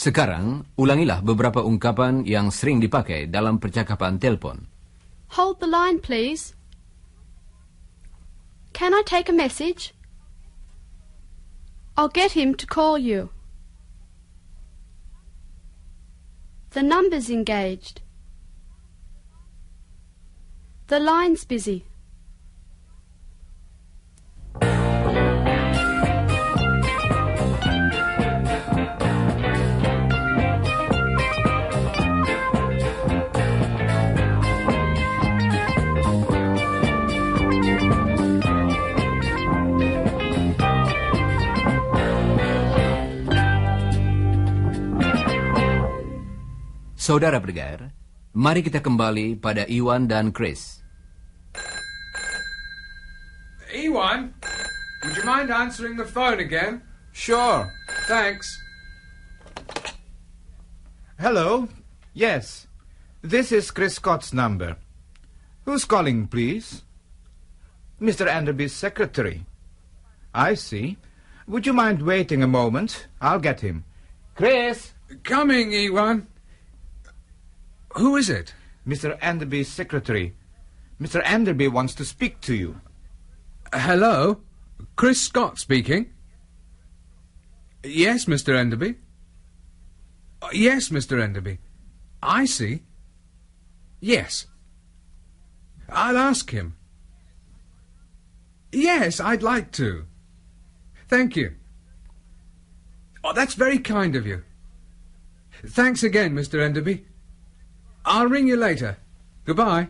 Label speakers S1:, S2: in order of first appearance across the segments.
S1: Sekarang, ulangilah beberapa ungkapan yang sering dipakai dalam percakapan telepon.
S2: Hold the line, please. Can I take a message? I'll get him to call you. The number's engaged. The line's busy.
S1: Saudara pendengar, mari kita kembali pada Iwan dan Chris.
S3: Iwan, would you mind answering the phone again?
S4: Sure.
S3: Thanks.
S4: Hello. Yes. This is Chris Scott's number. Who's calling, please? Mr. Enderby's secretary. I see. Would you mind waiting a moment? I'll get him. Chris!
S3: Coming, Iwan. Who is it?
S4: Mr. Enderby's secretary. Mr. Enderby wants to speak to you.
S3: Hello? Chris Scott speaking? Yes, Mr. Enderby. Yes, Mr. Enderby. I see. Yes. I'll ask him. Yes, I'd like to. Thank you. Oh, that's very kind of you. Thanks again, Mr. Enderby. I'll ring you later. Goodbye.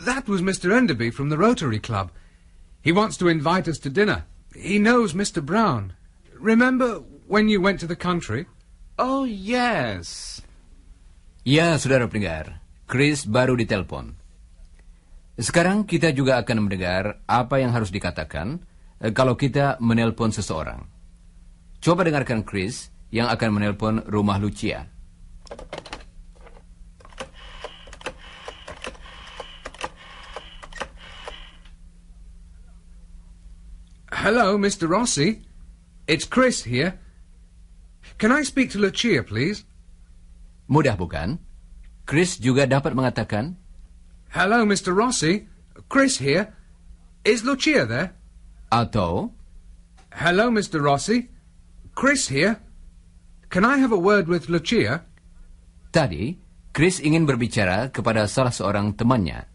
S3: That was Mr. Enderby from the Rotary Club. He wants to invite us to dinner. He knows Mr. Brown. Remember when you went to the country?
S4: Oh, yes.
S1: Ya, saudara pendengar, Chris baru ditelepon. Sekarang kita juga akan mendengar apa yang harus dikatakan kalau kita menelpon seseorang. Coba dengarkan Chris yang akan menelpon rumah Lucia.
S3: Hello, Mr. Rossi. It's Chris here. Can I speak to Lucia, please?
S1: Mudah bukan? Chris juga dapat mengatakan,
S3: Hello, Mr. Rossi. Chris here. Is Lucia there?
S1: atau,
S3: Hello, Mr. Rossi. Chris here. Can I have a word with Lucia?
S1: tadi, Chris ingin berbicara kepada salah seorang temannya.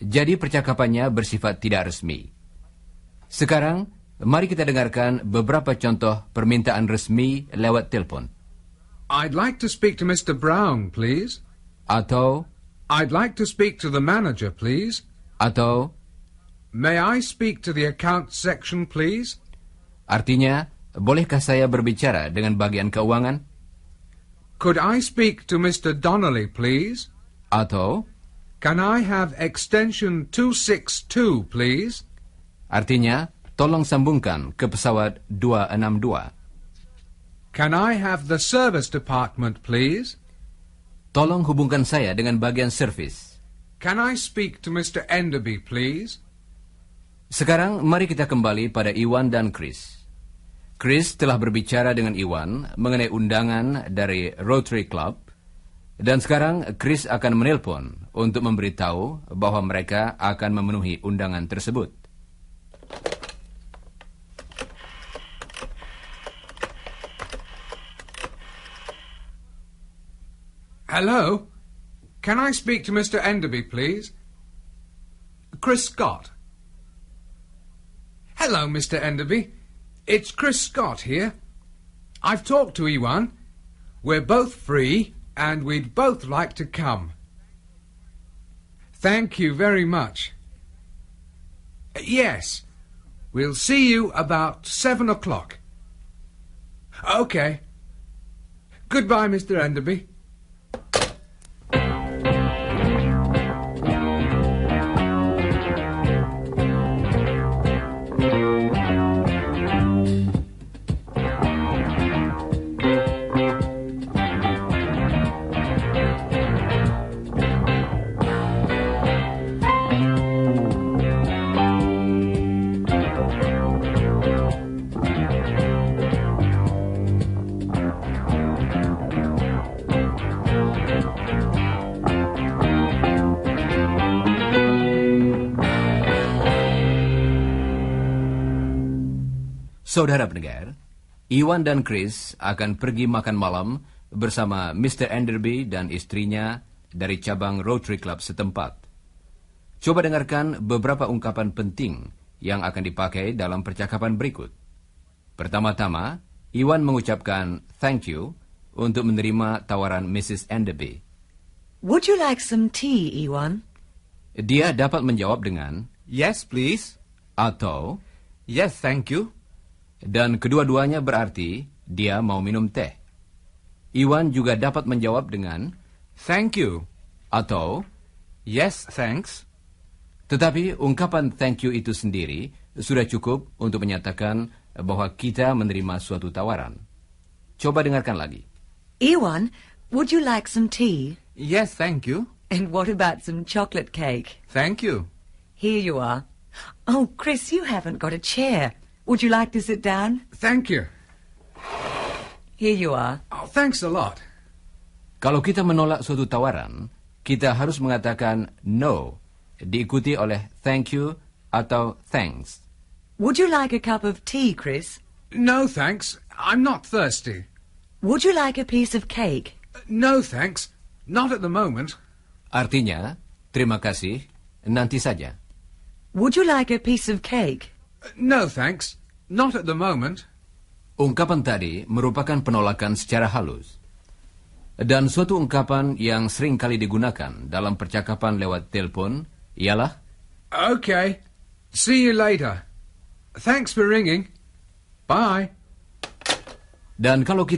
S1: Jadi percakapannya bersifat tidak resmi. Sekarang, mari kita dengarkan beberapa contoh permintaan resmi lewat telepon.
S3: I'd like to speak to Mr. Brown, please.
S1: Atau,
S3: I'd like to speak to the manager, please.
S1: atau,
S3: May I speak to the accounts section, please?
S1: artinya, bolehkah saya berbicara dengan bagian keuangan?
S3: Could I speak to Mr. Donnelly, please?
S1: Atau,
S3: Can I have extension 262, please?
S1: artinya, tolong sambungkan ke pesawat 262.
S3: Can I have the service department, please?
S1: Tolong hubungkan saya dengan bagian servis.
S3: Can I speak to Mr. Enderby, please?
S1: Sekarang, mari kita kembali pada Iwan dan Chris. Chris telah berbicara dengan Iwan mengenai undangan dari Rotary Club, dan sekarang Chris akan menelpon untuk memberitahu bahwa mereka akan memenuhi undangan tersebut.
S3: Hello? Can I speak to Mr. Enderby, please? Chris Scott. Hello, Mr. Enderby. It's Chris Scott here. I've talked to Iwan. We're both free, and we'd both like to come. Thank you very much. Yes. We'll see you about 7 o'clock. Okay. Goodbye, Mr. Enderby.
S1: Saudara pendengar, Iwan dan Chris akan pergi makan malam bersama Mr. Enderby dan istrinya dari cabang Rotary Club setempat. Coba dengarkan beberapa ungkapan penting yang akan dipakai dalam percakapan berikut. Pertama-tama, Iwan mengucapkan thank you untuk menerima tawaran Mrs. Enderby.
S5: Would you like some tea, Iwan?
S1: Dia dapat menjawab dengan
S4: Yes, please.
S1: atau,
S4: Yes, thank you.
S1: dan kedua-duanya berarti dia mau minum teh. Iwan juga dapat menjawab dengan
S4: Thank you.
S1: atau,
S4: Yes, thanks.
S1: tetapi ungkapan thank you itu sendiri sudah cukup untuk menyatakan bahwa kita menerima suatu tawaran. Coba dengarkan lagi.
S5: Iwan, would you like some tea?
S4: Yes, thank you.
S5: And what about some chocolate cake?
S4: Thank you.
S5: Here you are. Oh, Chris, you haven't got a chair. Would you like to sit down?
S3: Thank you.
S5: Here you are.
S3: Oh, thanks a lot.
S1: Kalau kita menolak suatu tawaran, kita harus mengatakan no, diikuti oleh thank you atau thanks.
S5: Would you like a cup of tea, Chris?
S3: No, thanks. I'm not thirsty.
S5: Would you like a piece of cake?
S3: No, thanks. Not at the moment.
S1: Artinya, terima kasih, nanti saja.
S5: Would you like a piece of cake?
S3: No, thanks. Not at the moment.
S1: Ungkapan tadi merupakan penolakan secara halus. Dan suatu ungkapan yang sering kali digunakan dalam percakapan lewat telepon ialah
S3: Okay. See you later. Thanks for ringing. Bye.
S1: dan kalau kita